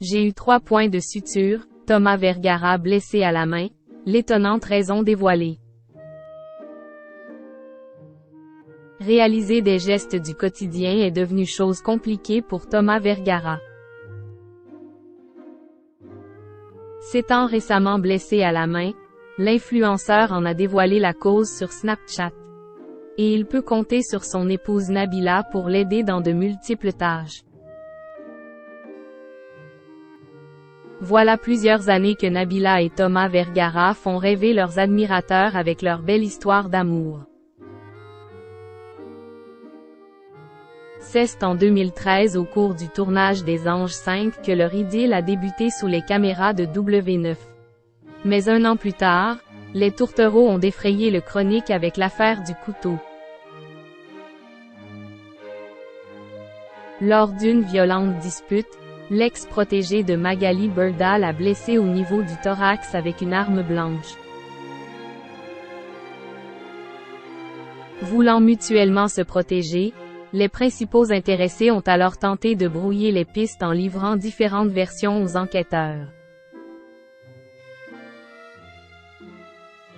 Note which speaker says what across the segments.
Speaker 1: J'ai eu 3 points de suture, Thomas Vergara blessé à la main, l'étonnante raison dévoilée. Réaliser des gestes du quotidien est devenu chose compliquée pour Thomas Vergara. S'étant récemment blessé à la main, l'influenceur en a dévoilé la cause sur Snapchat. Et il peut compter sur son épouse Nabila pour l'aider dans de multiples tâches. Voilà plusieurs années que Nabila et Thomas Vergara font rêver leurs admirateurs avec leur belle histoire d'amour. C'est en 2013 au cours du tournage des Anges 5 que leur idylle a débuté sous les caméras de W9. Mais un an plus tard, les tourtereaux ont défrayé le chronique avec l'affaire du couteau. Lors d'une violente dispute, l'ex-protégé de Magali Berda l'a blessé au niveau du thorax avec une arme blanche. Voulant mutuellement se protéger, les principaux intéressés ont alors tenté de brouiller les pistes en livrant différentes versions aux enquêteurs.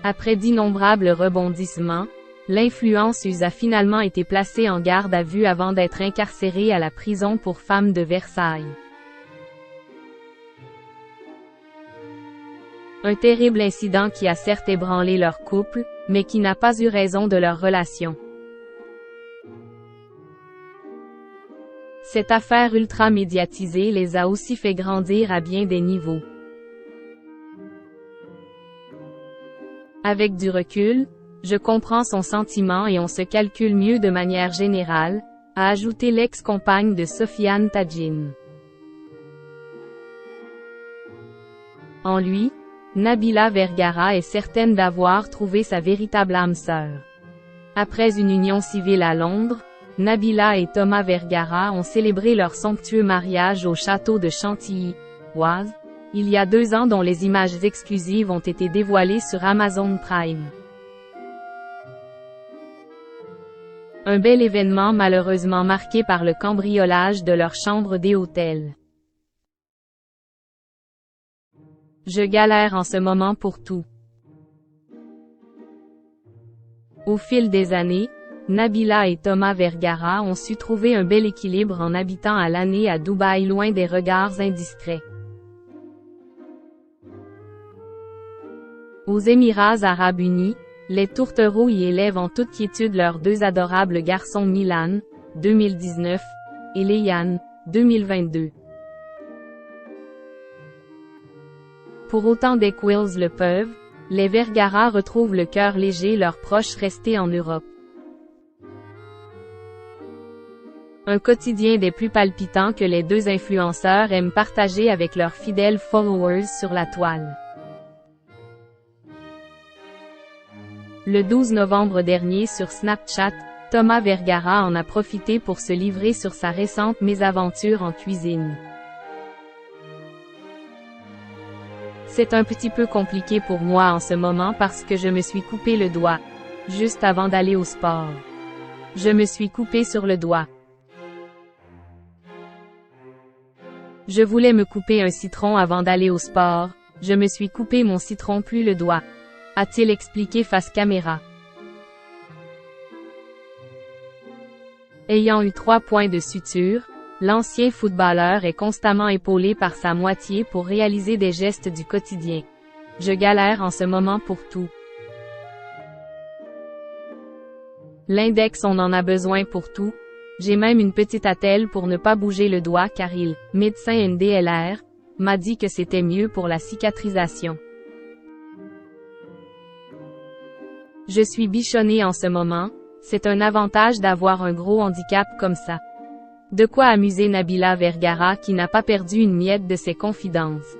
Speaker 1: Après d'innombrables rebondissements, l'influenceuse a finalement été placée en garde à vue avant d'être incarcérée à la prison pour femmes de Versailles. Un terrible incident qui a certes ébranlé leur couple, mais qui n'a pas eu raison de leur relation. Cette affaire ultra médiatisée les a aussi fait grandir à bien des niveaux. Avec du recul, je comprends son sentiment et on se calcule mieux de manière générale, a ajouté l'ex-compagne de Sofiane Tadjine. En lui, Nabila Vergara est certaine d'avoir trouvé sa véritable âme sœur. Après une union civile à Londres, Nabila et Thomas Vergara ont célébré leur somptueux mariage au château de Chantilly-Oise, il y a 2 ans dont les images exclusives ont été dévoilées sur Amazon Prime. Un bel événement malheureusement marqué par le cambriolage de leur chambre d'hôtel. Je galère en ce moment pour tout. Au fil des années, Nabila et Thomas Vergara ont su trouver un bel équilibre en habitant à l'année à Dubaï loin des regards indiscrets. Aux Émirats Arabes Unis, les tourtereaux y élèvent en toute quiétude leurs 2 adorables garçons Milan, 2019, et Léane, 2022. Pour autant d'Equils le peuvent, les Vergara retrouvent le cœur léger leurs proches restés en Europe. Un quotidien des plus palpitants que les 2 influenceurs aiment partager avec leurs fidèles followers sur la toile. Le 12 novembre dernier sur Snapchat, Thomas Vergara en a profité pour se livrer sur sa récente mésaventure en cuisine. C'est un petit peu compliqué pour moi en ce moment parce que je me suis coupé le doigt, juste avant d'aller au sport. Je me suis coupé sur le doigt. Je voulais me couper un citron avant d'aller au sport, je me suis coupé mon citron plus le doigt, a-t-il expliqué face caméra. Ayant eu 3 points de suture, l'ancien footballeur est constamment épaulé par sa moitié pour réaliser des gestes du quotidien. Je galère en ce moment pour tout. L'index on en a besoin pour tout. J'ai même une petite attelle pour ne pas bouger le doigt car il, médecin NDLR, m'a dit que c'était mieux pour la cicatrisation. Je suis bichonnée en ce moment, c'est un avantage d'avoir un gros handicap comme ça. De quoi amuser Nabila Vergara qui n'a pas perdu une miette de ses confidences.